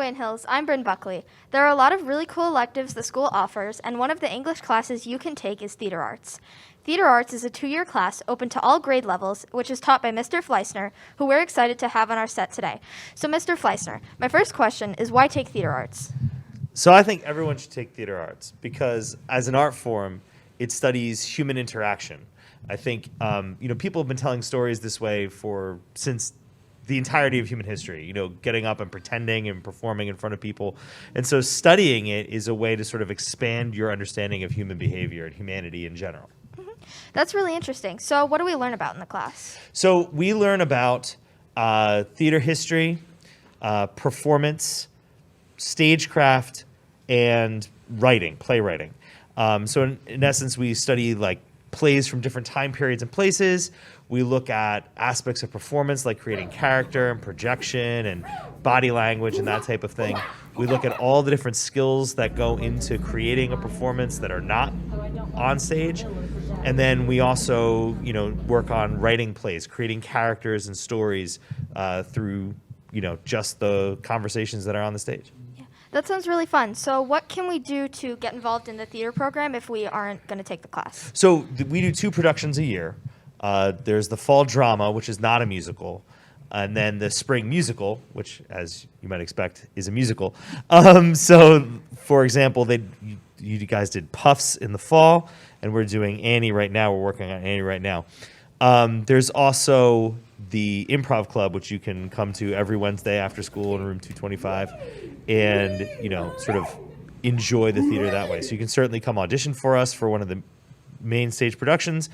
Wayne Hills, I'm Bryn Buckley. There are a lot of really cool electives the school offers, and one of the English classes you can take is Theater Arts. Theater Arts is a 2-year class open to all grade levels, which is taught by Mr. Fleissner, who we're excited to have on our set today. So, Mr. Fleissner, my first question is why take Theater Arts? So I think everyone should take theater arts because as an art form, it studies human interaction. I think people have been telling stories this way since the entirety of human history, getting up and pretending and performing in front of people. And so studying it is a way to sort of expand your understanding of human behavior and humanity in general. Mm-hmm. That's really interesting. So what do we learn about in the class? So we learn about theater history, performance, stagecraft, and playwriting. So in essence, we study plays from different time periods and places. We look at aspects of performance like creating character and projection and body language and that type of thing. We look at all the different skills that go into creating a performance that are not on stage. And then we also, work on writing plays, creating characters and stories through, just the conversations that are on the stage. That sounds really fun. So what can we do to get involved in the theater program if we aren't going to take the class? So we do 2 productions a year. There's the fall drama, which is not a musical, and then the spring musical, which, as you might expect, is a musical. So, for example, you guys did Puffs in the fall, and we're doing Annie right now. We're working on Annie right now. There's also the Improv Club, which you can come to every Wednesday after school in room 225 and, sort of enjoy the theater that way. So you can certainly come audition for us for one of the main stage productions,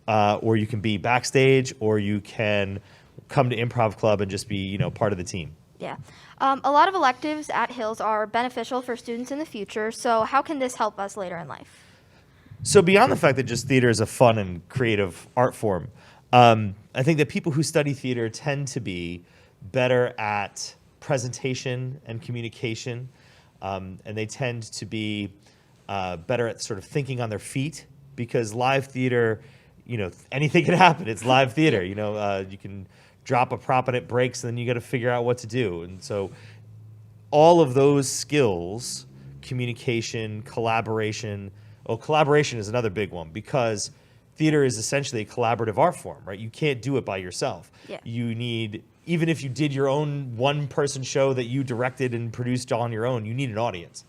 or you can be backstage, or you can come to Improv Club and just be, part of the team. Yeah. A lot of electives at Hills are beneficial for students in the future, so how can this help us later in life? So beyond the fact that just theater is a fun and creative art form, I think that people who study theater tend to be better at presentation and communication, and they tend to be better at sort of thinking on their feet, because live theater, anything can happen. It's live theater. You can drop a prop and it breaks, and then you got to figure out what to do. And so all of those skills, communication, collaboration. Well, collaboration is another big one because theater is essentially a collaborative art form, right? You can't do it by yourself. Yeah. You need, even if you did your own one-person show that you directed and produced on your own, you need an audience.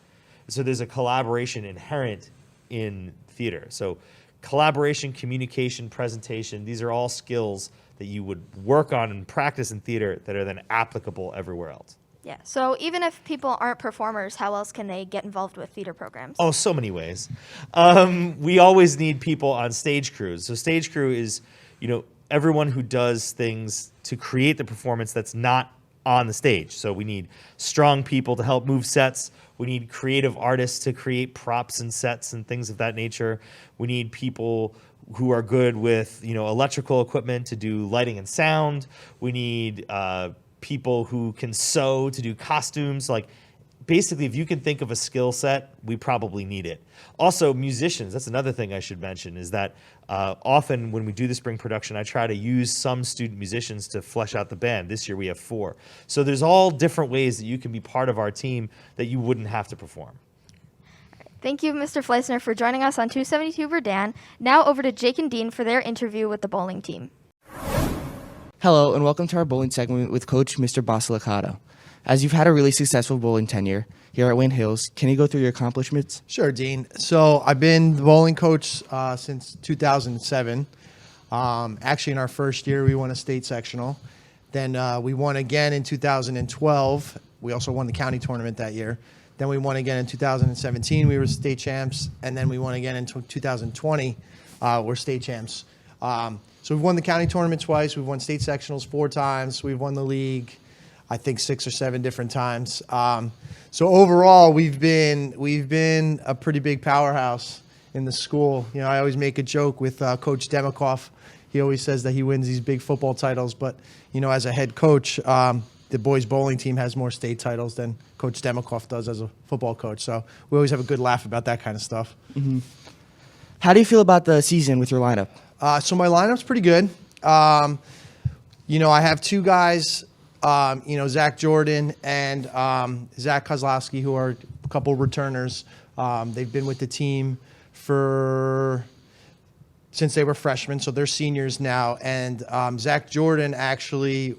So there's a collaboration inherent in theater. So collaboration, communication, presentation, these are all skills that you would work on and practice in theater that are then applicable everywhere else. Yeah. So even if people aren't performers, how else can they get involved with theater programs? Oh, so many ways. We always need people on stage crews. So stage crew is, everyone who does things to create the performance that's not on the stage. So we need strong people to help move sets. We need creative artists to create props and sets and things of that nature. We need people who are good with, electrical equipment to do lighting and sound. We need people who can sew to do costumes. Basically, if you can think of a skill set, we probably need it. Also, musicians, that's another thing I should mention, is that often when we do the spring production, I try to use some student musicians to flesh out the band. This year we have 4. So there's all different ways that you can be part of our team that you wouldn't have to perform. Thank you, Mr. Fleissner, for joining us on 272 Berdan. Now over to Jake and Dean for their interview with the bowling team. Hello, and welcome to our bowling segment with Coach Mr. Basilicato. As you've had a really successful bowling tenure here at Wayne Hills, can you go through your accomplishments? Sure, Dean. So I've been the bowling coach since 2007. Actually, in our first year, we won a state sectional. Then we won again in 2012. We also won the county tournament that year. Then we won again in 2017. We were state champs. And then we won again in 2020. We're state champs. So we've won the county tournament twice. We've won state sectionals 4 times. We've won the league, I think 6 or 7 different times. So overall, we've been a pretty big powerhouse in the school. I always make a joke with Coach Demikoff. He always says that he wins these big football titles, but as a head coach, the boys bowling team has more state titles than Coach Demikoff does as a football coach. So we always have a good laugh about that kind of stuff. Mm-hmm. How do you feel about the season with your lineup? So my lineup's pretty good. I have 2 guys Zach Jordan and Zach Kozlowski, who are a couple returners. They've been with the team since they were freshmen, so they're seniors now. And Zach Jordan actually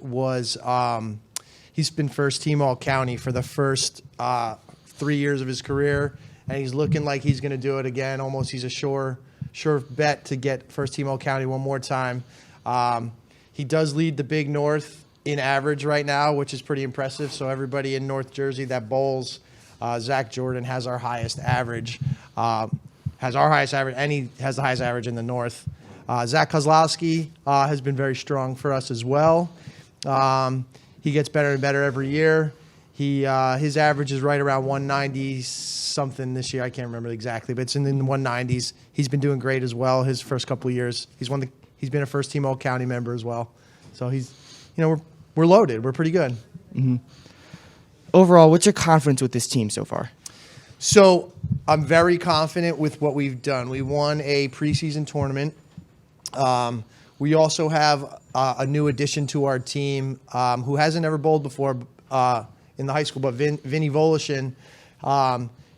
he's been first team All-County for the first 3 years of his career, and he's looking like he's going to do it again. Almost, he's a sure bet to get first team All-County one more time. He does lead the Big North in average right now, which is pretty impressive. So everybody in North Jersey that bowls, Zach Jordan has our highest average. And he has the highest average in the North. Zach Kozlowski has been very strong for us as well. He gets better and better every year. His average is right around 190 something this year. I can't remember exactly, but it's in the 190s. He's been doing great as well. His first couple of years, he's been a first team All-County member as well. So we're loaded. We're pretty good. Mm-hmm. Overall, what's your confidence with this team so far? So I'm very confident with what we've done. We won a preseason tournament. We also have a new addition to our team who hasn't ever bowled before in the high school, but Vinny Volishin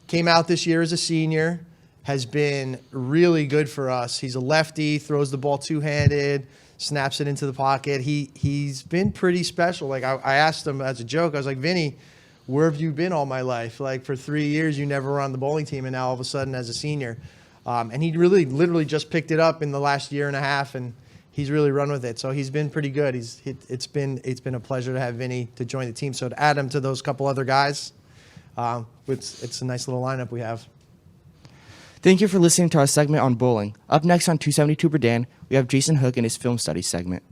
came out this year as a senior, has been really good for us. He's a lefty, throws the ball two-handed, snaps it into the pocket. He's been pretty special. Like I asked him as a joke, I was like, Vinny, where have you been all my life? Like for 3 years, you never were on the bowling team, and now all of a sudden as a senior. And he really literally just picked it up in the last year and a half, and he's really run with it. So he's been pretty good. It's been a pleasure to have Vinny to join the team. So to add him to those couple other guys, it's a nice little lineup we have. Thank you for listening to our segment on bowling. Up next on 272 Berdan, we have Jason Hook and his film studies segment.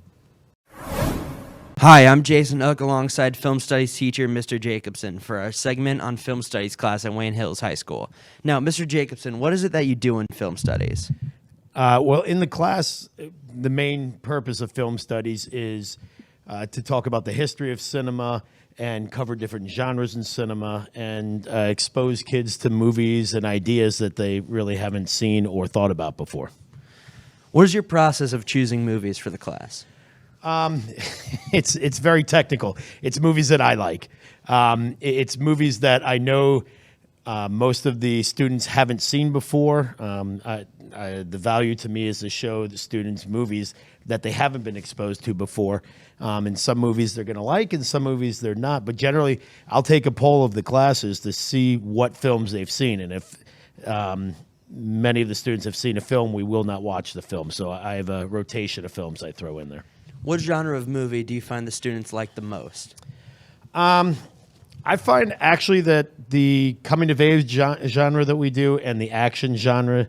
Hi, I'm Jason Hook alongside film studies teacher Mr. Jacobson for our segment on film studies class at Wayne Hills High School. Now, Mr. Jacobson, what is it that you do in film studies? Well, in the class, the main purpose of film studies is to talk about the history of cinema and cover different genres in cinema and expose kids to movies and ideas that they really haven't seen or thought about before. What is your process of choosing movies for the class? It's very technical. It's movies that I like. It's movies that I know most of the students haven't seen before. The value to me is to show the students movies that they haven't been exposed to before. And some movies they're going to like and some movies they're not. But generally, I'll take a poll of the classes to see what films they've seen. And if many of the students have seen a film, we will not watch the film. So I have a rotation of films I throw in there. What genre of movie do you find the students like the most? I find actually that the coming of age genre that we do and the action genre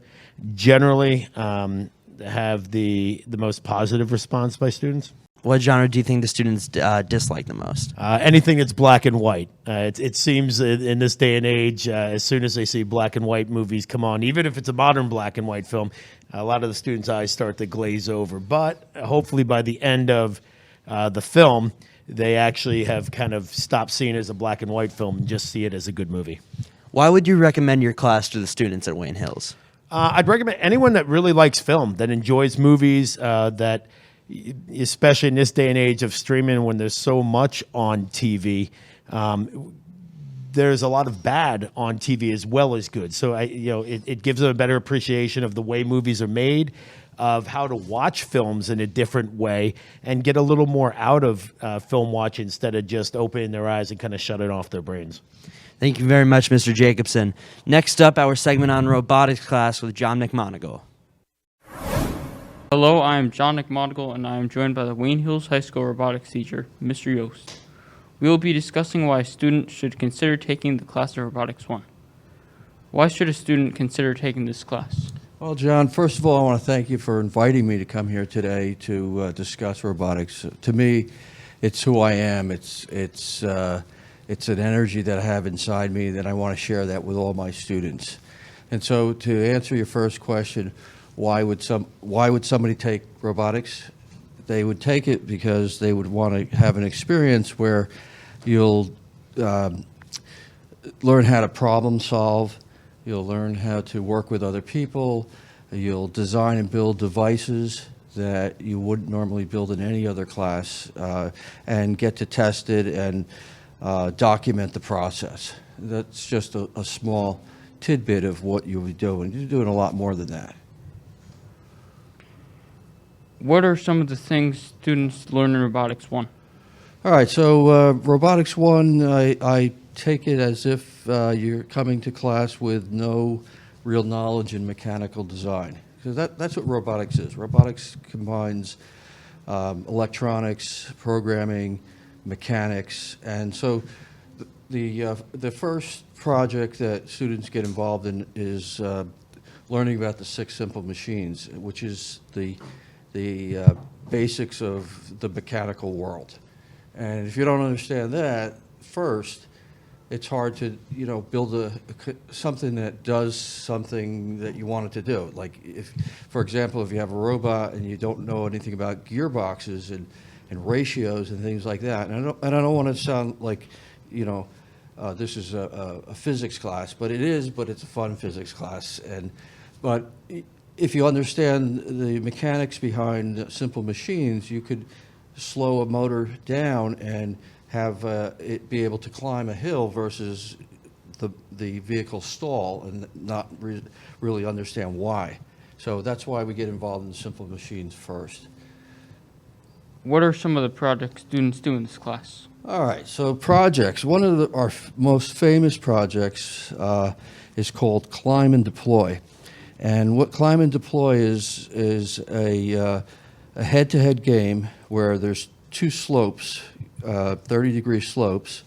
generally have the most positive response by students. What genre do you think the students dislike the most? Anything that's black and white. It seems in this day and age, as soon as they see black and white movies come on, even if it's a modern black and white film, a lot of the students' eyes start to glaze over. But hopefully by the end of the film, they actually have kind of stopped seeing it as a black and white film and just see it as a good movie. Why would you recommend your class to the students at Wayne Hills? I'd recommend anyone that really likes film, that enjoys movies, that especially in this day and age of streaming when there's so much on TV, there's a lot of bad on TV as well as good. So it gives them a better appreciation of the way movies are made, of how to watch films in a different way, and get a little more out of film watch instead of just opening their eyes and kind of shutting off their brains. Thank you very much, Mr. Jacobson. Next up, our segment on robotics class with John McMonagle. Hello, I am John McMonagle, and I am joined by the Wayne Hills High School robotics teacher, Mr. Yost. We will be discussing why a student should consider taking the class of Robotics 1. Why should a student consider taking this class? Well, John, first of all, I want to thank you for inviting me to come here today to discuss robotics. To me, it's who I am. It's an energy that I have inside me that I want to share that with all my students. And so, to answer your first question, why would somebody take robotics? They would take it because they would want to have an experience where you'll learn how to problem solve. You'll learn how to work with other people. You'll design and build devices that you wouldn't normally build in any other class, and get to test it and document the process. That's just a small tidbit of what you'll be doing. You're doing a lot more than that. What are some of the things students learn in Robotics 1? All right, so Robotics 1, I take it as if you're coming to class with no real knowledge in mechanical design. Because that's what robotics is. Robotics combines electronics, programming, mechanics, and so the first project that students get involved in is learning about the 6 simple machines, which is the basics of the mechanical world. And if you don't understand that first, it's hard to build something that does something that you want it to do. Like if, for example, if you have a robot and you don't know anything about gearboxes and ratios and things like that, and I don't want to sound like this is a physics class, but it is, but it's a fun physics class. But if you understand the mechanics behind simple machines, you could slow a motor down and have it be able to climb a hill versus the vehicle stall and not really understand why. So that's why we get involved in simple machines first. What are some of the projects students do in this class? All right, so projects. One of our most famous projects is called Climb and Deploy. And what Climb and Deploy is a head-to-head game where there's 2 slopes, 30-degree slopes,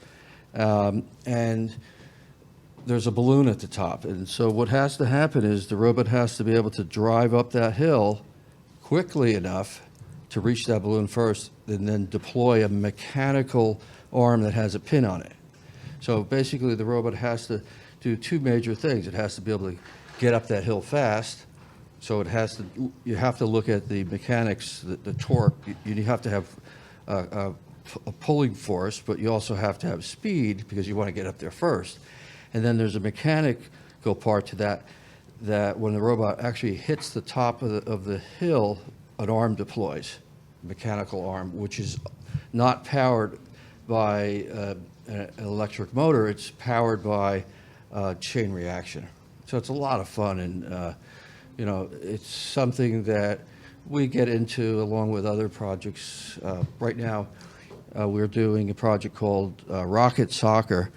and there's a balloon at the top. And so what has to happen is the robot has to be able to drive up that hill quickly enough to reach that balloon first, and then deploy a mechanical arm that has a pin on it. So basically the robot has to do 2 major things. It has to be able to get up that hill fast, so you have to look at the mechanics, the torque. You have to have a pulling force, but you also have to have speed because you want to get up there first. And then there's a mechanical part to that when the robot actually hits the top of the hill, an arm deploys, a mechanical arm, which is not powered by an electric motor. It's powered by chain reaction. So it's a lot of fun, and it's something that we get into along with other projects. Right now, we're doing a project called Rocket Soccer,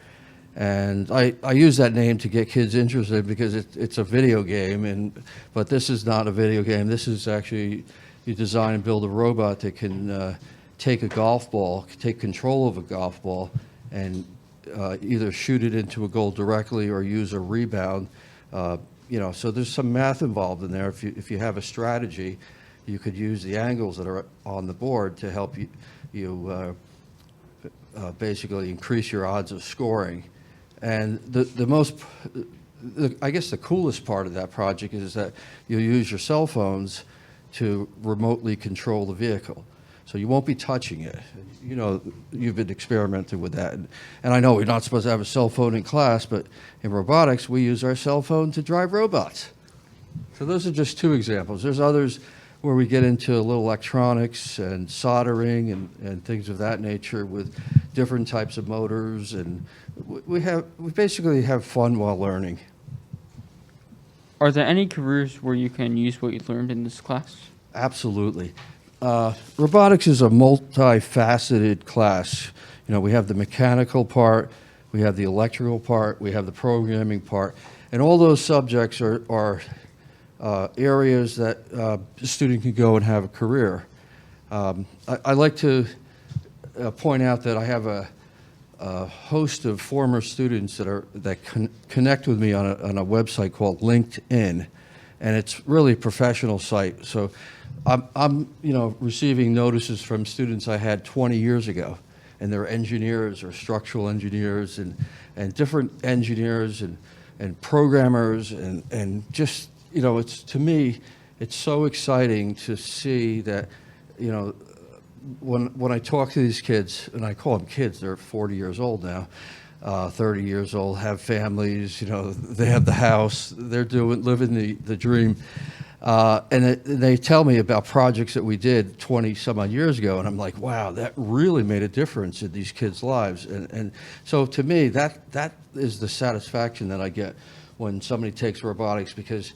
and I use that name to get kids interested because it's a video game, but this is not a video game. This is actually, you design and build a robot that can take a golf ball, take control of a golf ball, and either shoot it into a goal directly or use a rebound. So there's some math involved in there. If you have a strategy, you could use the angles that are on the board to help you basically increase your odds of scoring. And I guess the coolest part of that project is that you'll use your cell phones to remotely control the vehicle. So you won't be touching it. You've been experimenting with that. And I know we're not supposed to have a cell phone in class, but in robotics, we use our cell phone to drive robots. So those are just 2 examples. There's others where we get into a little electronics and soldering and things of that nature with different types of motors. And we basically have fun while learning. Are there any careers where you can use what you learned in this class? Absolutely. Robotics is a multifaceted class. We have the mechanical part, we have the electrical part, we have the programming part, and all those subjects are areas that a student can go and have a career. I like to point out that I have a host of former students that connect with me on a website called LinkedIn, and it's really a professional site. So I'm receiving notices from students I had 20 years ago, and they're engineers or structural engineers and different engineers and programmers and just, to me, it's so exciting to see that, when I talk to these kids, and I call them kids, they're 40 years old now, 30 years old, have families, they have the house, they're living the dream. They tell me about projects that we did 20 some odd years ago, and I'm like, wow, that really made a difference in these kids' lives. And so to me, that is the satisfaction that I get when somebody takes robotics, because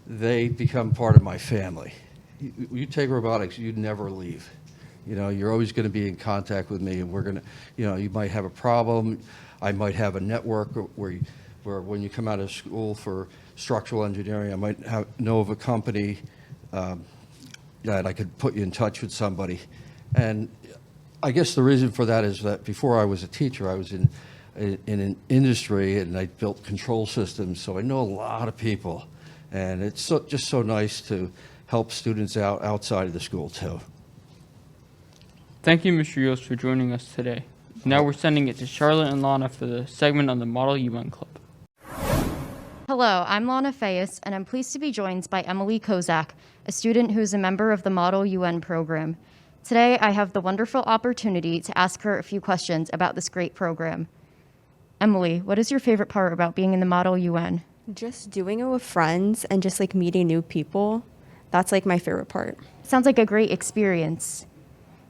they become part of my family. You take robotics, you never leave. You're always going to be in contact with me, and we're going to, you might have a problem. I might have a network where when you come out of school for structural engineering, I might know of a company that I could put you in touch with somebody. And I guess the reason for that is that before I was a teacher, I was in an industry, and I built control systems, so I know a lot of people. And it's just so nice to help students out outside of the school, too. Thank you, Mr. Yost, for joining us today. Now we're sending it to Charlotte and Lana for the segment on the Model UN Club. Hello, I'm Lana Fayes, and I'm pleased to be joined by Emily Kozak, a student who is a member of the Model UN program. Today, I have the wonderful opportunity to ask her a few questions about this great program. Emily, what is your favorite part about being in the Model UN? Just doing it with friends and just like meeting new people. That's like my favorite part. Sounds like a great experience.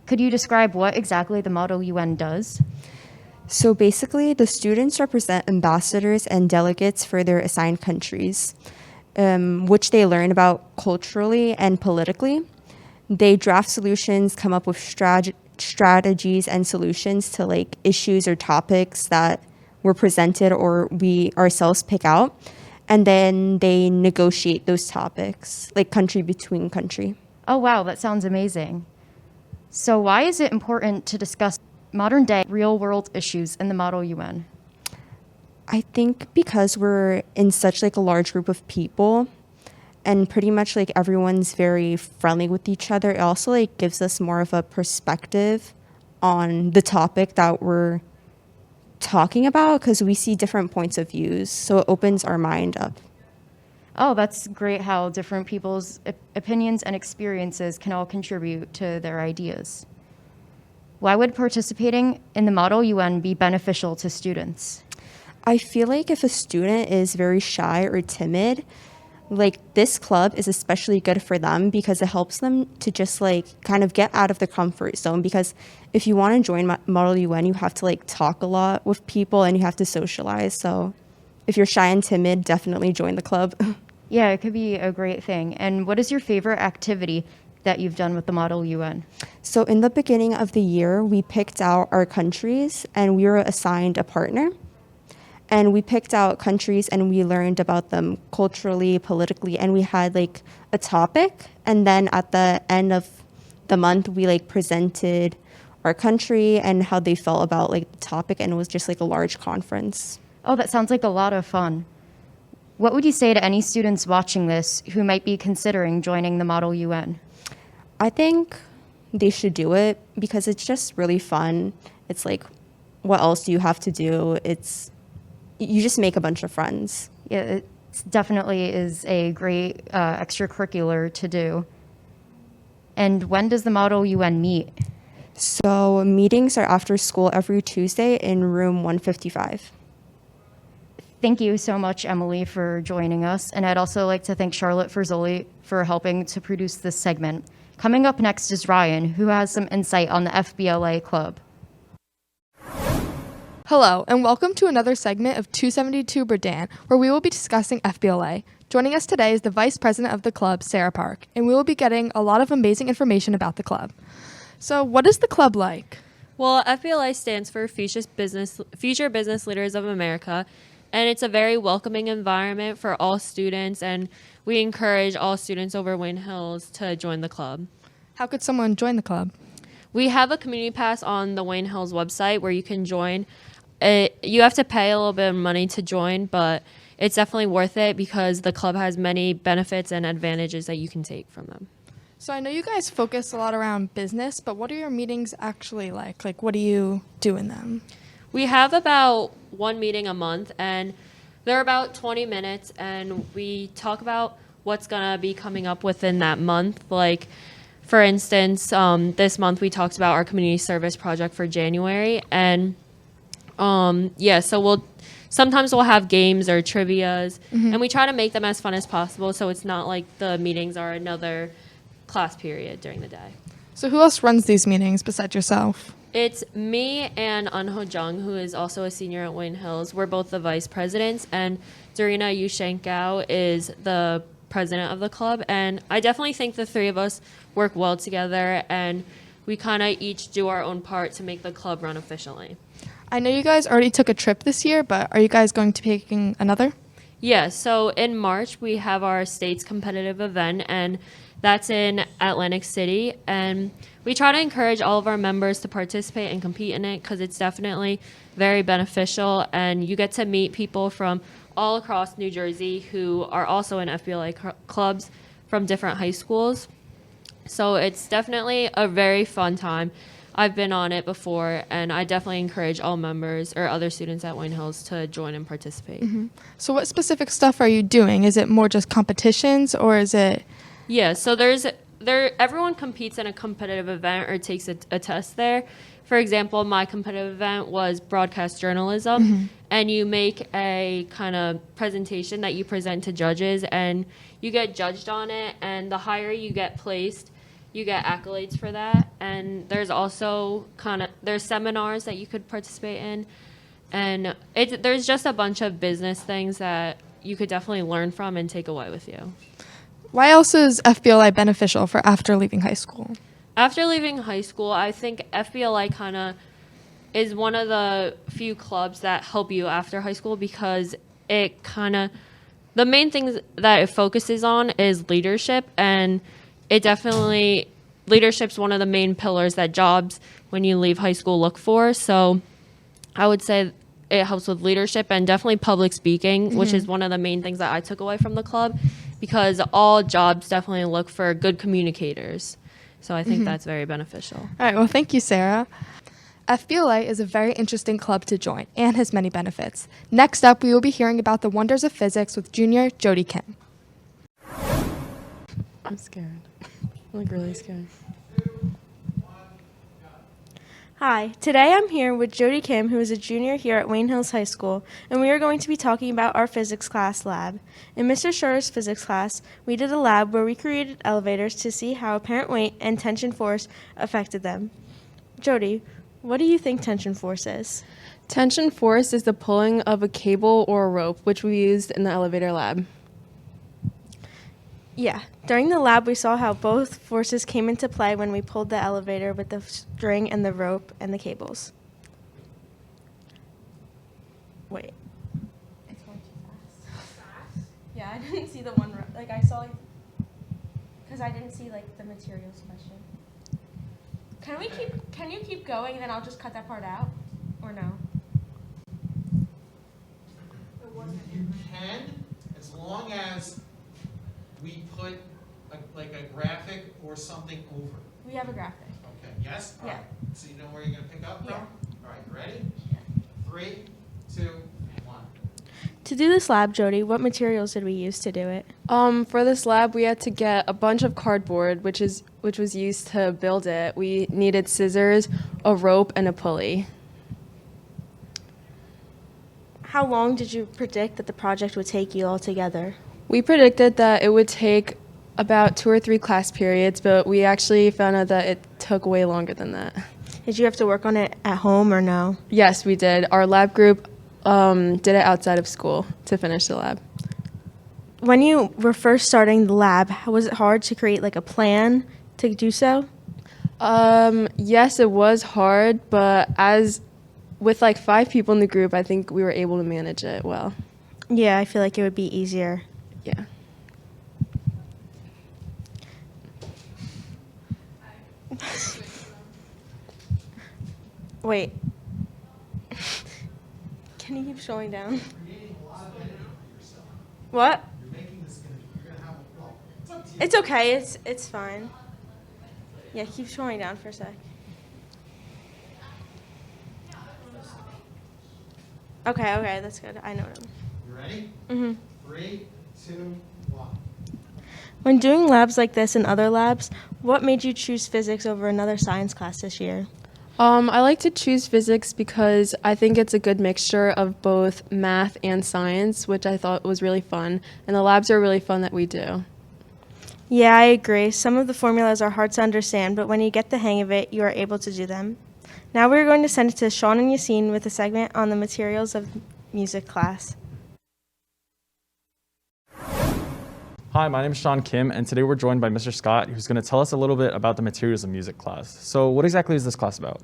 Could you describe what exactly the Model UN does? So basically, the students represent ambassadors and delegates for their assigned countries, which they learn about culturally and politically. They draft solutions, come up with strategies and solutions to like issues or topics that were presented or we ourselves pick out. And then they negotiate those topics, like country between country. Oh, wow, that sounds amazing. So why is it important to discuss modern-day real-world issues in the Model UN? I think because we're in such like a large group of people, and pretty much like everyone's very friendly with each other, it also like gives us more of a perspective on the topic that we're talking about, because we see different points of views, so it opens our mind up. Oh, that's great how different people's opinions and experiences can all contribute to their ideas. Why would participating in the Model UN be beneficial to students? I feel like if a student is very shy or timid, like this club is especially good for them because it helps them to just like kind of get out of the comfort zone, because if you want to join Model UN, you have to like talk a lot with people and you have to socialize. So if you're shy and timid, definitely join the club. Yeah, it could be a great thing. And what is your favorite activity that you've done with the Model UN? So in the beginning of the year, we picked out our countries and we were assigned a partner. And we picked out countries and we learned about them culturally, politically, and we had like a topic. And then at the end of the month, we like presented our country and how they felt about like the topic, and it was just like a large conference. Oh, that sounds like a lot of fun. What would you say to any students watching this who might be considering joining the Model UN? I think they should do it because it's just really fun. It's like, what else do you have to do? You just make a bunch of friends. Yeah, it definitely is a great extracurricular to do. And when does the Model UN meet? So meetings are after school every Tuesday in room 155. Thank you so much, Emily, for joining us. And I'd also like to thank Charlotte Ferzoli for helping to produce this segment. Coming up next is Ryan, who has some insight on the FBLA Club. Hello, and welcome to another segment of 272 Berdan, where we will be discussing FBLA. Joining us today is the Vice President of the club, Sarah Park, and we will be getting a lot of amazing information about the club. So, what is the club like? Well, FBLA stands for Future Business Leaders of America, and it's a very welcoming environment for all students, and we encourage all students over Wayne Hills to join the club. How could someone join the club? We have a community pass on the Wayne Hills website where you can join. You have to pay a little bit of money to join, but it's definitely worth it because the club has many benefits and advantages that you can take from them. So I know you guys focus a lot around business, but what are your meetings actually like? Like, what do you do in them? We have about one meeting a month, and they're about 20 minutes, and we talk about what's going to be coming up within that month. Like, for instance, this month we talked about our community service project for January, and so we'll sometimes we'll have games or trivias, and we try to make them as fun as possible so it's not like the meetings are another class period during the day. So who else runs these meetings besides yourself? It's me and Anho Jung, who is also a senior at Wayne Hills. We're both the vice presidents, and Darina Yushenkau is the president of the club. And I definitely think the three of us work well together, and we kind of each do our own part to make the club run efficiently. I know you guys already took a trip this year, but are you guys going to be taking another? Yeah, so in March, we have our state's competitive event, and that's in Atlantic City. And we try to encourage all of our members to participate and compete in it because it's definitely very beneficial. And you get to meet people from all across New Jersey who are also in FBLA clubs from different high schools. So it's definitely a very fun time. I've been on it before, and I definitely encourage all members or other students at Wayne Hills to join and participate. So what specific stuff are you doing? Is it more just competitions, or is it... Yeah, so everyone competes in a competitive event or takes a test there. For example, my competitive event was broadcast journalism, and you make a kind of presentation that you present to judges, and you get judged on it, and the higher you get placed, you get accolades for that. And there's also there's seminars that you could participate in, and there's just a bunch of business things that you could definitely learn from and take away with you. Why else is FBLI beneficial for after leaving high school? After leaving high school, I think FBLI kind of is one of the few clubs that help you after high school because it the main things that it focuses on is leadership, and leadership's one of the main pillars that jobs when you leave high school look for. So I would say it helps with leadership and definitely public speaking, which is one of the main things that I took away from the club because all jobs definitely look for good communicators. So I think that's very beneficial. All right, well, thank you, Sarah. FBLA is a very interesting club to join and has many benefits. Next up, we will be hearing about the wonders of physics with junior Jody Kim. I'm scared. I'm like really scared. Hi, today I'm here with Jody Kim, who is a junior here at Wayne Hills High School, and we are going to be talking about our physics class lab. In Mr. Schur's physics class, we did a lab where we created elevators to see how apparent weight and tension force affected them. Jody, what do you think tension force is? Tension force is the pulling of a cable or a rope, which we used in the elevator lab. Yeah, during the lab we saw how both forces came into play when we pulled the elevator with the string and the rope and the cables. Wait. It's going too fast. Yeah, I didn't see the one, I saw, because I didn't see, the materials question. Can you keep going, and then I'll just cut that part out, or no? You can, as long as we put a graphic or something over. We have a graphic. Okay, yes? All Yeah. right. So you know where you're going to pick up from? Yeah. All right, ready? Yeah. 3, 2, 1. To do this lab, Jody, what materials did we use to do it? For this lab, we had to get a bunch of cardboard, which was used to build it. We needed scissors, a rope, and a pulley. How long did you predict that the project would take you all together? We predicted that it would take about 2 or 3 class periods, but we actually found out that it took way longer than that. Did you have to work on it at home or no? Yes, we did. Our lab group did it outside of school to finish the lab. When you were first starting the lab, was it hard to create a plan to do so? Yes, it was hard, but with 5 people in the group, I think we were able to manage it well. Yeah, I feel like it would be easier. Yeah. Wait. Can you keep scrolling down? What? It's okay. It's fine. Yeah, keep scrolling down for a sec. Okay, that's good. I know them. You ready? Mm-hmm. 3, 2, 1. When doing labs like this and other labs, what made you choose physics over another science class this year? I like to choose physics because I think it's a good mixture of both math and science, which I thought was really fun. And the labs are really fun that we do. Yeah, I agree. Some of the formulas are hard to understand, but when you get the hang of it, you are able to do them. Now we're going to send it to Sean and Yassine with a segment on the materials of music class. Hi, my name is Sean Kim, and today we're joined by Mr. Scott, who's going to tell us a little bit about the materials of music class. So what exactly is this class about?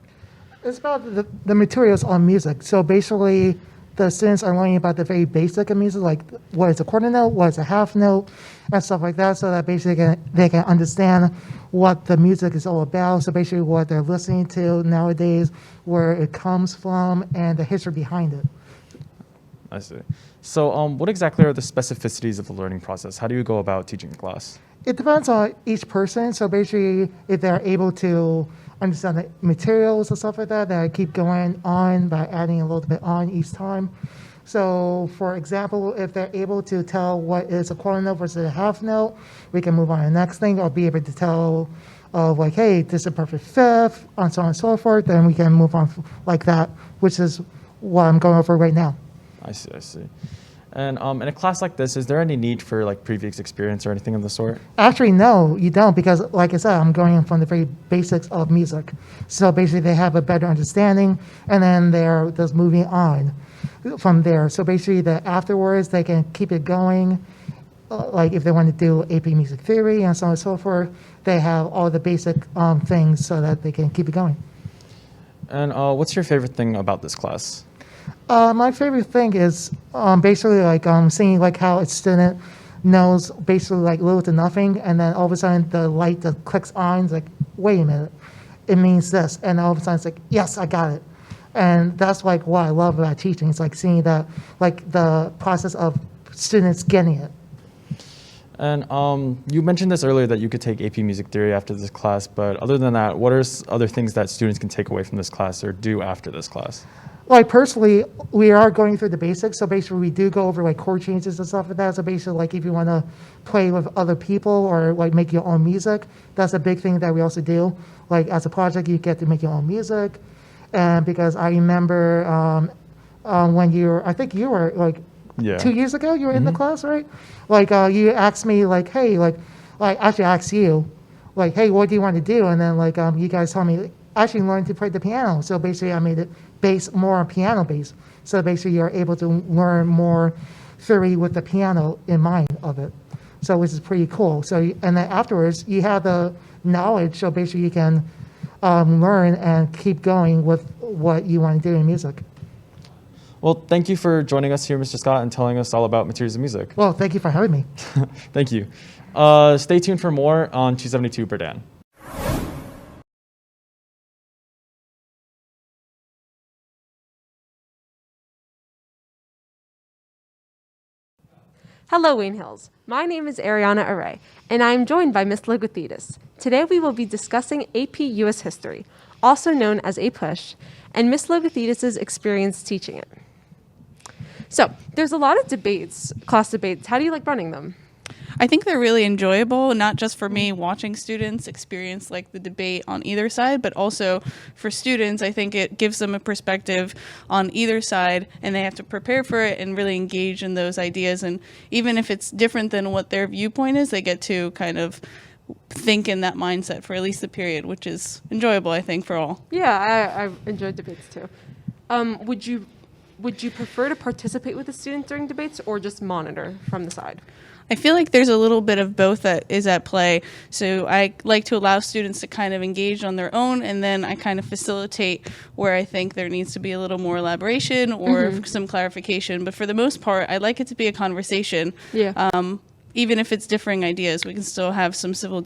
It's about the materials on music. So basically, the students are learning about the very basic of music, like what is a quarter note, what is a half note, and stuff like that, so that basically they can understand what the music is all about. So basically what they're listening to nowadays, where it comes from, and the history behind it. I see. So what exactly are the specificities of the learning process? How do you go about teaching a class? It depends on each person. So basically, if they're able to understand the materials and stuff like that, then I keep going on by adding a little bit on each time. So for example, if they're able to tell what is a quarter note versus a half note, we can move on to the next thing, or be able to tell like, hey, this is a perfect fifth, and so on and so forth, then we can move on like that, which is what I'm going over right now. I see. And in a class like this, is there any need for like previous experience or anything of the sort? Actually, no, you don't, because like I said, I'm going from the very basics of music. So basically they have a better understanding, and then they're just moving on from there. So basically afterwards, they can keep it going. Like if they want to do AP music theory and so on and so forth, they have all the basic things so that they can keep it going. And what's your favorite thing about this class? My favorite thing is basically like seeing like how a student knows basically like little to nothing, and then all of a sudden the light that clicks on is like, wait a minute, it means this, and all of a sudden it's like, yes, I got it. And that's like what I love about teaching. It's like seeing that, like the process of students getting it. And you mentioned this earlier that you could take AP Music Theory after this class, but other than that, what are other things that students can take away from this class or do after this class? Like personally, we are going through the basics. So basically we do go over like chord changes and stuff like that. So basically like if you want to play with other people or like make your own music, that's a big thing that we also do. Like as a project, you get to make your own music. And because I remember when I think you were like 2 years ago, you were in the class, right? Like you asked me like, hey, like actually I asked you, like, hey, what do you want to do? And then like you guys told me, actually learn to play the piano. So basically I made it based more on piano based. So basically you're able to learn more theory with the piano in mind of it. So which is pretty cool. So and then afterwards you have the knowledge. So basically you can learn and keep going with what you want to do in music. Well, thank you for joining us here, Mr. Scott, and telling us all about materials of music. Well, thank you for having me. Thank you. Stay tuned for more on 272 Berdan. Hello, Wayne Hills. My name is Ariana Array, and I am joined by Ms. Logothides. Today we will be discussing AP U.S. History, also known as APUSH, and Ms. Logothides' experience teaching it. So, there's a lot of debates, class debates. How do you like running them? I think they're really enjoyable, not just for me watching students experience like the debate on either side, but also for students. I think it gives them a perspective on either side, and they have to prepare for it and really engage in those ideas. And even if it's different than what their viewpoint is, they get to kind of think in that mindset for at least the period, which is enjoyable, I think, for all. Yeah, I enjoy debates too. Would you prefer to participate with the students during debates or just monitor from the side? I feel like there's a little bit of both that is at play. So I like to allow students to kind of engage on their own, and then I kind of facilitate where I think there needs to be a little more elaboration or some clarification. But for the most part, I like it to be a conversation. Yeah. Even if it's differing ideas, we can still have some civil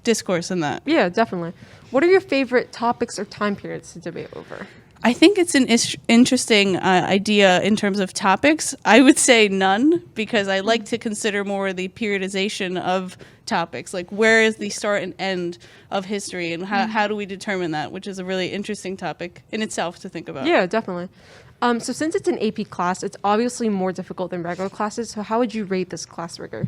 discourse in that. Yeah, definitely. What are your favorite topics or time periods to debate over? I think it's an interesting idea in terms of topics. I would say none, because I like to consider more the periodization of topics, like where is the start and end of history, and how do we determine that, which is a really interesting topic in itself to think about. Yeah, definitely. So since it's an AP class, it's obviously more difficult than regular classes, so how would you rate this class rigor?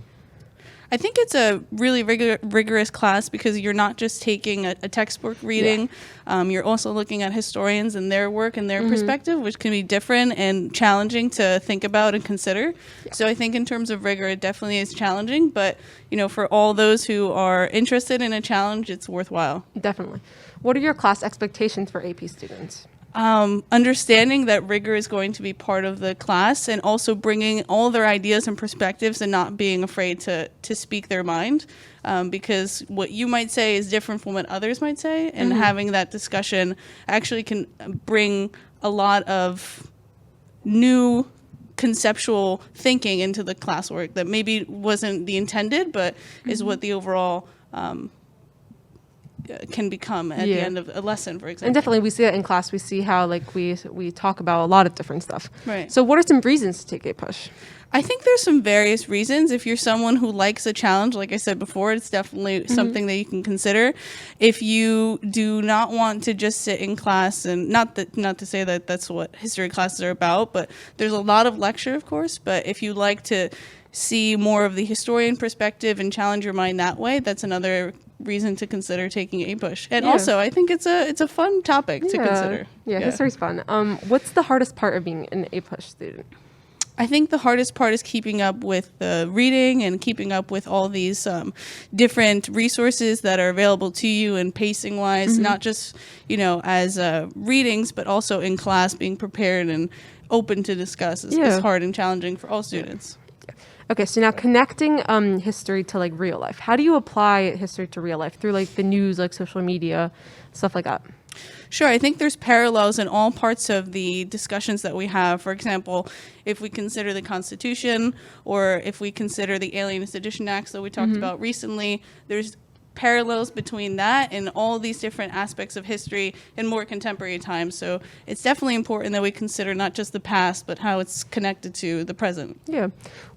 I think it's a really rigorous class because you're not just taking a textbook reading. You're also looking at historians and their work and their perspective, which can be different and challenging to think about and consider. So I think in terms of rigor, it definitely is challenging. But, for all those who are interested in a challenge, it's worthwhile. Definitely. What are your class expectations for AP students? Understanding that rigor is going to be part of the class, and also bringing all their ideas and perspectives and not being afraid to speak their mind, because what you might say is different from what others might say, and having that discussion actually can bring a lot of new conceptual thinking into the classwork that maybe wasn't the intended, but is what the overall can become at the end of a lesson, for example. And definitely we see that in class. We see how we talk about a lot of different stuff. Right. So what are some reasons to take a push? I think there's some various reasons. If you're someone who likes a challenge, like I said before, it's definitely something that you can consider. If you do not want to just sit in class, and not to say that that's what history classes are about, but there's a lot of lecture, of course. But if you like to see more of the historian perspective and challenge your mind that way, that's another reason to consider taking a push. And also, I think it's a fun topic to consider. Yeah, history's fun. What's the hardest part of being an A push student? I think the hardest part is keeping up with the reading and keeping up with all these different resources that are available to you, and pacing wise, not just as readings, but also in class, being prepared and open to discuss is hard and challenging for all students. Okay, so now connecting history to real life. How do you apply history to real life through the news, social media, stuff like that? Sure, I think there's parallels in all parts of the discussions that we have. For example, if we consider the Constitution, or if we consider the Alien and Sedition Acts that we talked about recently, there's parallels between that and all these different aspects of history in more contemporary times. So it's definitely important that we consider not just the past, but how it's connected to the present. Yeah.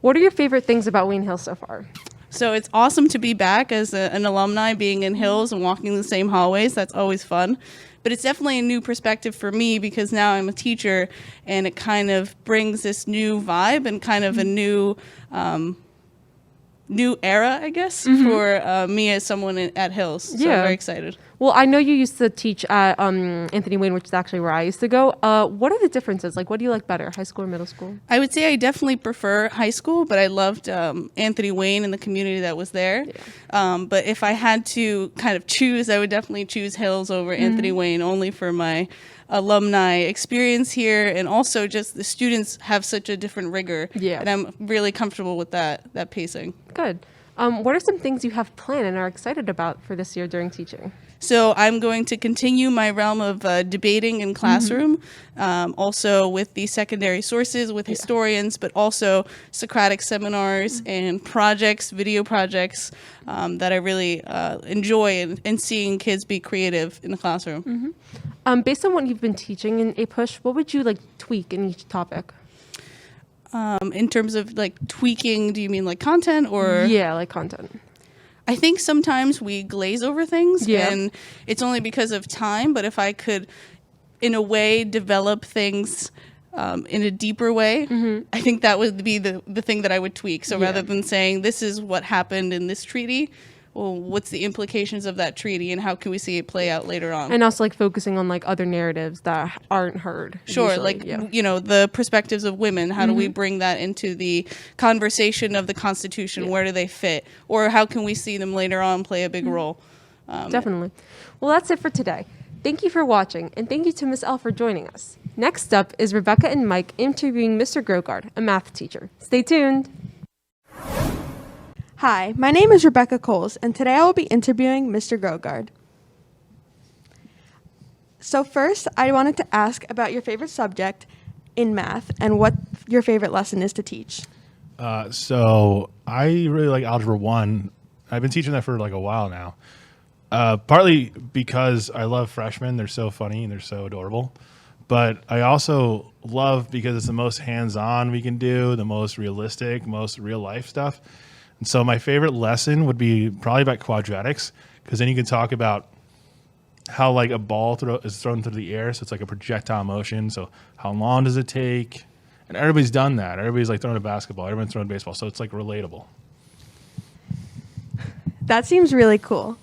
What are your favorite things about Wayne Hills so far? So it's awesome to be back as an alumni, being in Hills and walking the same hallways. That's always fun. But it's definitely a new perspective for me, because now I'm a teacher, and it kind of brings this new vibe and kind of a new era, I guess, for me as someone at Hills. So I'm very excited. Well, I know you used to teach at Anthony Wayne, which is actually where I used to go. What are the differences? What do you like better, high school or middle school? I would say I definitely prefer high school, but I loved Anthony Wayne and the community that was there. But if I had to kind of choose, I would definitely choose Hills over Anthony Wayne, only for my alumni experience here, and also just the students have such a different rigor. And I'm really comfortable with that pacing. Good. What are some things you have planned and are excited about for this year during teaching? So I'm going to continue my realm of debating in classroom, also with the secondary sources, with historians, but also Socratic seminars and projects, video projects that I really enjoy, and seeing kids be creative in the classroom. Based on what you've been teaching in A Push, what would you tweak in each topic? In terms of tweaking, do you mean content or? Yeah, content. I think sometimes we glaze over things, and it's only because of time. But if I could, in a way, develop things in a deeper way, I think that would be the thing that I would tweak. So rather than saying, this is what happened in this treaty, well, what's the implications of that treaty, and how can we see it play out later on? And also focusing on other narratives that aren't heard. Sure, usually. The perspectives of women. How do we bring that into the conversation of the Constitution? Where do they fit? Or how can we see them later on play a big role? Definitely. Well, that's it for today. Thank you for watching, and thank you to Ms. L for joining us. Next up is Rebecca and Mike interviewing Mr. Grogard, a math teacher. Stay tuned. Hi, my name is Rebecca Coles, and today I will be interviewing Mr. Grogard. So first, I wanted to ask about your favorite subject in math and what your favorite lesson is to teach. So I really like Algebra 1. I've been teaching that for a while now. Partly because I love freshmen. They're so funny and they're so adorable. But I also love because it's the most hands-on we can do, the most realistic, most real-life stuff. And so my favorite lesson would be probably about quadratics, because then you can talk about how a ball is thrown through the air, so it's a projectile motion. So how long does it take? And everybody's done that. Everybody's throwing a basketball. Everyone's throwing a baseball. So it's relatable. That seems really cool.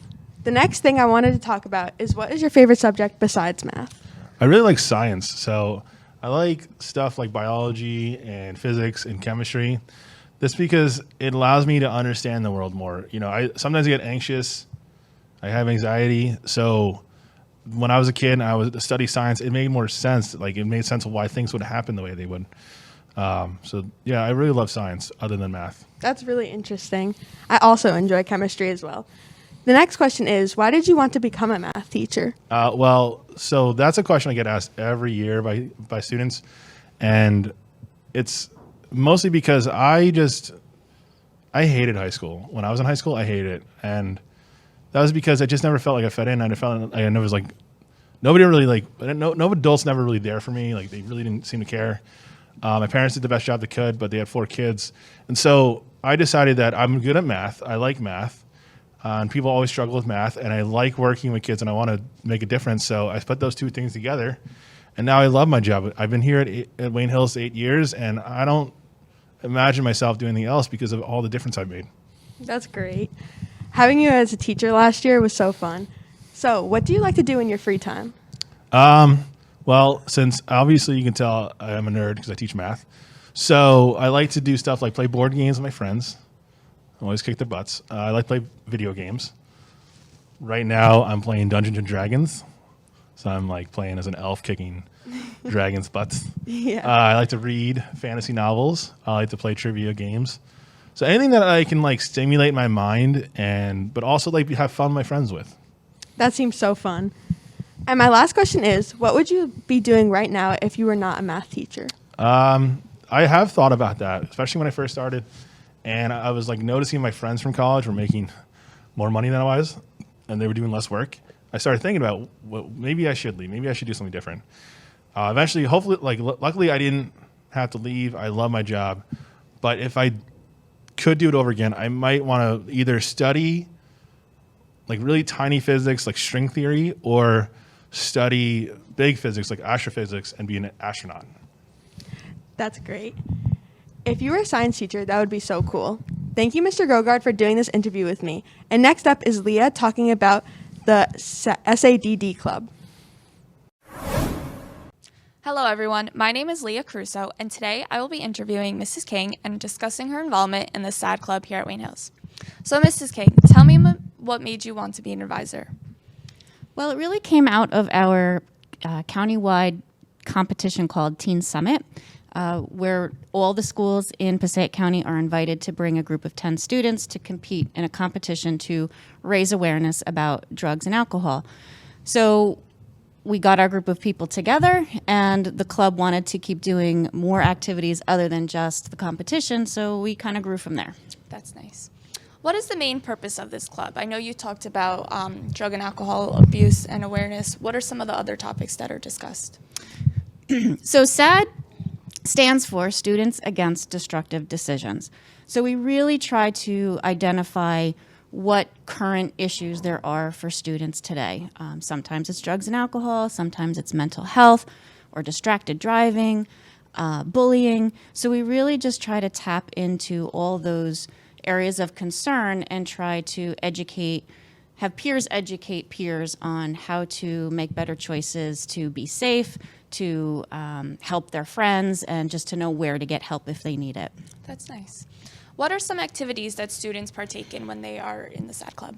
The next thing I wanted to talk about is what is your favorite subject besides math? I really like science. So I like stuff like biology and physics and chemistry. This because it allows me to understand the world more. You know, I sometimes get anxious. I have anxiety. So when I was a kid and I was to study science, it made more sense. Like it made sense of why things would happen the way they would. So yeah, I really love science other than math. That's really interesting. I also enjoy chemistry as well. The next question is, why did you want to become a math teacher? Well, so that's a question I get asked every year by students. And it's mostly because I hated high school. When I was in high school, I hated it. And that was because I just never felt like I fit in. I felt like I was like, nobody really like, no adults never really there for me. Like they really didn't seem to care. My parents did the best job they could, but they had 4 kids. And so I decided that I'm good at math. I like math. And people always struggle with math, and I like working with kids, and I want to make a difference. So I put those two things together, and now I love my job. I've been here at Wayne Hills 8 years, and I don't imagine myself doing anything else because of all the difference I've made. That's great. Having you as a teacher last year was so fun. So what do you like to do in your free time? Well, since obviously you can tell I am a nerd because I teach math, so I like to do stuff like play board games with my friends. I always kick their butts. I like to play video games. Right now, I'm playing Dungeons and Dragons, so I'm like playing as an elf kicking dragons' butts. Yeah. I like to read fantasy novels. I like to play trivia games. So anything that I can like stimulate my mind but also like have fun with my friends with. That seems so fun. And my last question is, what would you be doing right now if you were not a math teacher? I have thought about that, especially when I first started. And I was like noticing my friends from college were making more money than I was, and they were doing less work. I started thinking about, well, maybe I should leave. Maybe I should do something different. Eventually, hopefully, like luckily I didn't have to leave. I love my job. But if I could do it over again, I might want to either study like really tiny physics, like string theory, or study big physics, like astrophysics, and be an astronaut. That's great. If you were a science teacher, that would be so cool. Thank you, Mr. Gogard, for doing this interview with me. And next up is Leah talking about the SADD Club. Hello, everyone. My name is Leah Crusoe, and today I will be interviewing Mrs. King and discussing her involvement in the SAD Club here at Wayne Hills. So, Mrs. King, tell me what made you want to be an advisor. Well, it really came out of our countywide competition called Teen Summit, where all the schools in Passaic County are invited to bring a group of 10 students to compete in a competition to raise awareness about drugs and alcohol. So we got our group of people together, and the club wanted to keep doing more activities other than just the competition, so we kind of grew from there. That's nice. What is the main purpose of this club? I know you talked about drug and alcohol abuse and awareness. What are some of the other topics that are discussed? So SAD stands for Students Against Destructive Decisions. So we really try to identify what current issues there are for students today. Sometimes it's drugs and alcohol, sometimes it's mental health or distracted driving, bullying. So we really just try to tap into all those areas of concern and try to have peers educate peers on how to make better choices to be safe, to help their friends, and just to know where to get help if they need it. That's nice. What are some activities that students partake in when they are in the SAD Club?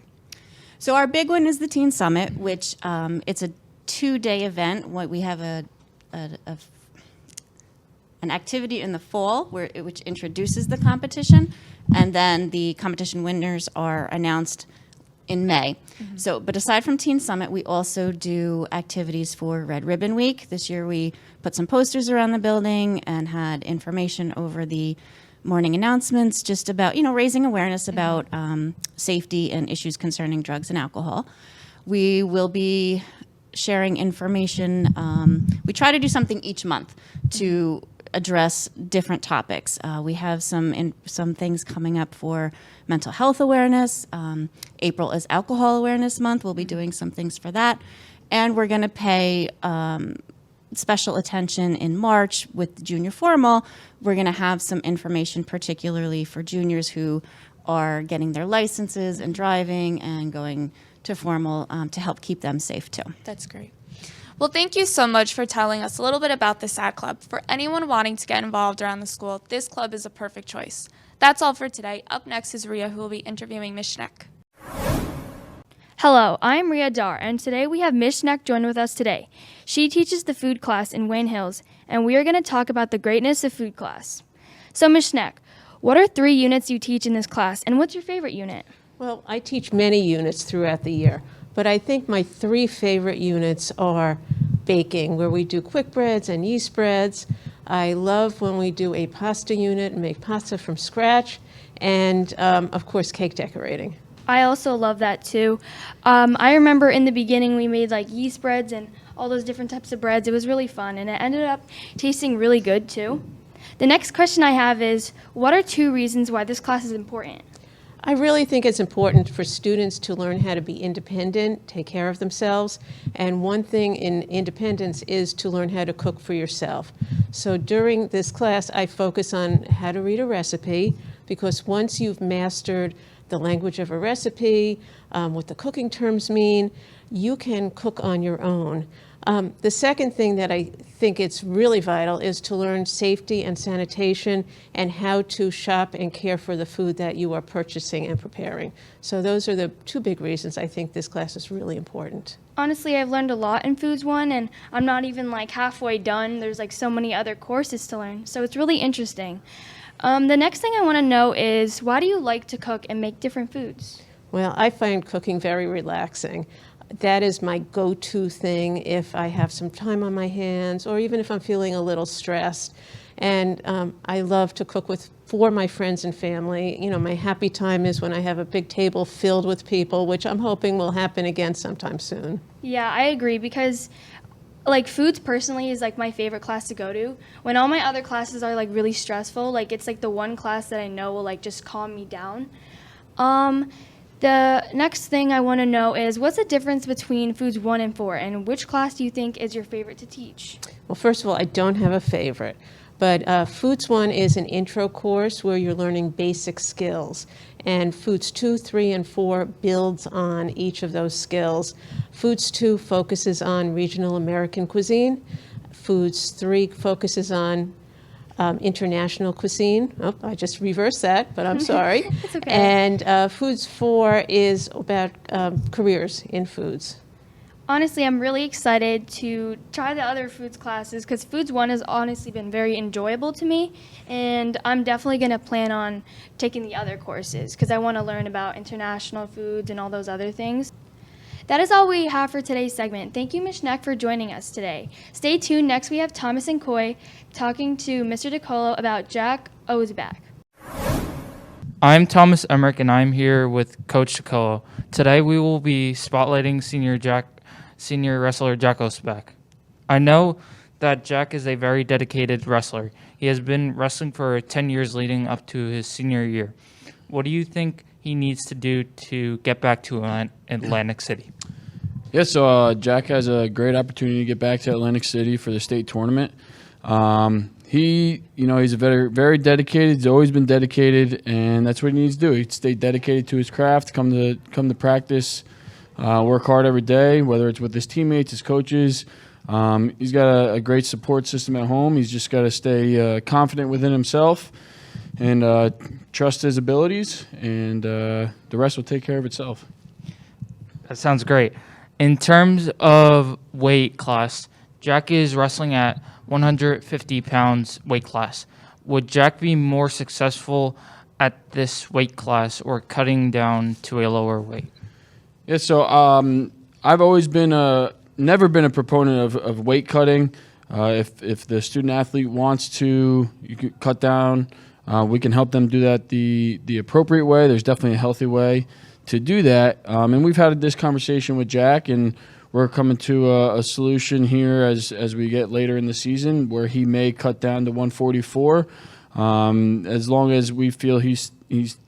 So our big one is the Teen Summit, which it's a 2-day event. We have an activity in the fall which introduces the competition, and then the competition winners are announced in May. Mm-hmm. But aside from Teen Summit, we also do activities for Red Ribbon Week. This year we put some posters around the building and had information over the morning announcements just about, raising awareness about safety and issues concerning drugs and alcohol. We will be sharing information. We try to do something each month to address different topics. We have some things coming up for mental health awareness. April is Alcohol Awareness Month. We'll be doing some things for that. And we're going to pay special attention in March with Junior Formal. We're going to have some information particularly for juniors who are getting their licenses and driving and going to formal to help keep them safe too. That's great. Well, thank you so much for telling us a little bit about the SAD Club. For anyone wanting to get involved around the school, this club is a perfect choice. That's all for today. Up next is Ria, who will be interviewing Ms. Schneck. Hello, I'm Ria Dar, and today we have Ms. Schneck join with us today. She teaches the food class in Wayne Hills, and we are going to talk about the greatness of food class. So, Ms. Schneck, what are 3 units you teach in this class, and what's your favorite unit? Well, I teach many units throughout the year, but I think my 3 favorite units are baking, where we do quick breads and yeast breads. I love when we do a pasta unit and make pasta from scratch, and of course, cake decorating. I also love that too. I remember in the beginning we made like yeast breads and all those different types of breads. It was really fun, and it ended up tasting really good too. The next question I have is, what are 2 reasons why this class is important? I really think it's important for students to learn how to be independent, take care of themselves, and one thing in independence is to learn how to cook for yourself. So during this class, I focus on how to read a recipe, because once you've mastered the language of a recipe, what the cooking terms mean, you can cook on your own. The second thing that I think it's really vital is to learn safety and sanitation and how to shop and care for the food that you are purchasing and preparing. So those are the 2 big reasons I think this class is really important. Honestly, I've learned a lot in Foods 1, and I'm not even like halfway done. There's like so many other courses to learn, so it's really interesting. The next thing I want to know is, why do you like to cook and make different foods? Well, I find cooking very relaxing. That is my go-to thing if I have some time on my hands, or even if I'm feeling a little stressed. And I love to cook for my friends and family. You know, my happy time is when I have a big table filled with people, which I'm hoping will happen again sometime soon. Yeah, I agree, because like foods personally is like my favorite class to go to. When all my other classes are like really stressful, like it's like the one class that I know will like just calm me down. The next thing I want to know is, what's the difference between Foods 1 and 4, and which class do you think is your favorite to teach? Well, first of all, I don't have a favorite, but Foods 1 is an intro course where you're learning basic skills, and Foods 2, 3, and 4 builds on each of those skills. Foods 2 focuses on regional American cuisine. Foods 3 focuses on international cuisine. Oh, I just reversed that, but I'm sorry. It's okay. And Foods 4 is about careers in foods. Honestly, I'm really excited to try the other foods classes, because Foods 1 has honestly been very enjoyable to me, and I'm definitely going to plan on taking the other courses because I want to learn about international foods and all those other things. That is all we have for today's segment. Thank you, Ms. Schneck, for joining us today. Stay tuned. Next, we have Thomas and Coy talking to Mr. DeColo about Jack Ozbak. I'm Thomas Emmerich, and I'm here with Coach DeColo. Today, we will be spotlighting senior wrestler Jack Ozbak. I know that Jack is a very dedicated wrestler. He has been wrestling for 10 years leading up to his senior year. What do you think he needs to do to get back to Atlantic City? Yeah, so Jack has a great opportunity to get back to Atlantic City for the state tournament. He's a very, very dedicated. He's always been dedicated, and that's what he needs to do. He stay dedicated to his craft, come to practice, work hard every day, whether it's with his teammates, his coaches. He's got a great support system at home. He's just got to stay confident within himself and trust his abilities, and the rest will take care of itself. That sounds great. In terms of weight class, Jack is wrestling at 150 pounds weight class. Would Jack be more successful at this weight class or cutting down to a lower weight? Yeah, so I've always never been a proponent of weight cutting. If the student athlete wants to, you can cut down. We can help them do that the appropriate way. There's definitely a healthy way to do that. And we've had this conversation with Jack, and we're coming to a solution here as we get later in the season where he may cut down to 144. As long as we feel he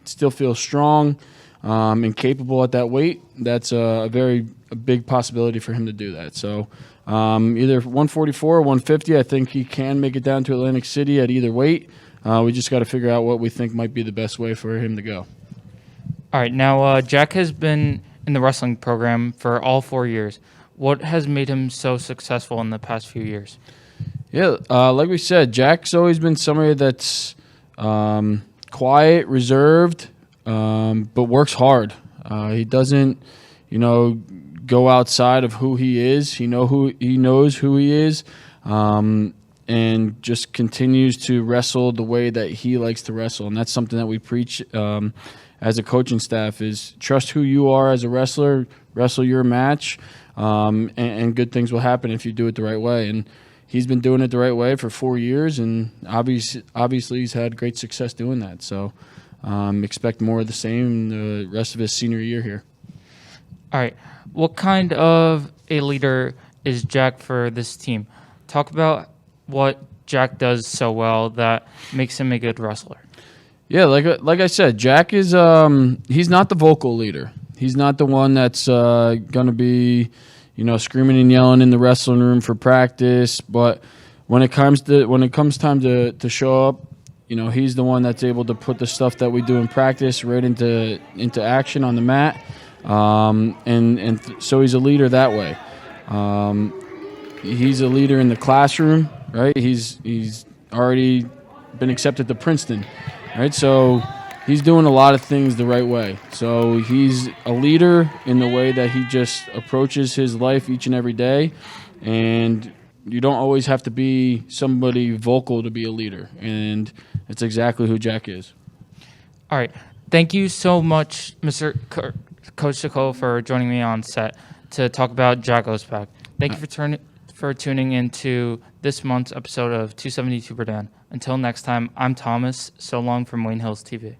still feels strong and capable at that weight, that's a big possibility for him to do that. So either 144 or 150, I think he can make it down to Atlantic City at either weight. We just got to figure out what we think might be the best way for him to go. All right, now Jack has been in the wrestling program for all 4 years. What has made him so successful in the past few years? Yeah, like we said, Jack's always been somebody that's quiet, reserved, but works hard. He doesn't, go outside of who he is. He knows who he is, and just continues to wrestle the way that he likes to wrestle. And that's something that we preach as a coaching staff: is trust who you are as a wrestler, wrestle your match, and good things will happen if you do it the right way. And he's been doing it the right way for 4 years, and obviously he's had great success doing that. So expect more of the same the rest of his senior year here. All right, what kind of a leader is Jack for this team? Talk about what Jack does so well that makes him a good wrestler. Yeah, like I said, Jack is he's not the vocal leader. He's not the one that's gonna be, screaming and yelling in the wrestling room for practice. But when it comes time to show up, he's the one that's able to put the stuff that we do in practice right into action on the mat. So he's a leader that way. He's a leader in the classroom, right? He's already been accepted to Princeton, right? So he's doing a lot of things the right way. So he's a leader in the way that he just approaches his life each and every day. And you don't always have to be somebody vocal to be a leader. And that's exactly who Jack is. All right. Thank you so much, Mr. Coach Sicko, for joining me on set to talk about Jack Ospak. Thank you for tuning into this month's episode of 272 Berdan. Until next time, I'm Thomas. So long from Wayne Hills TV.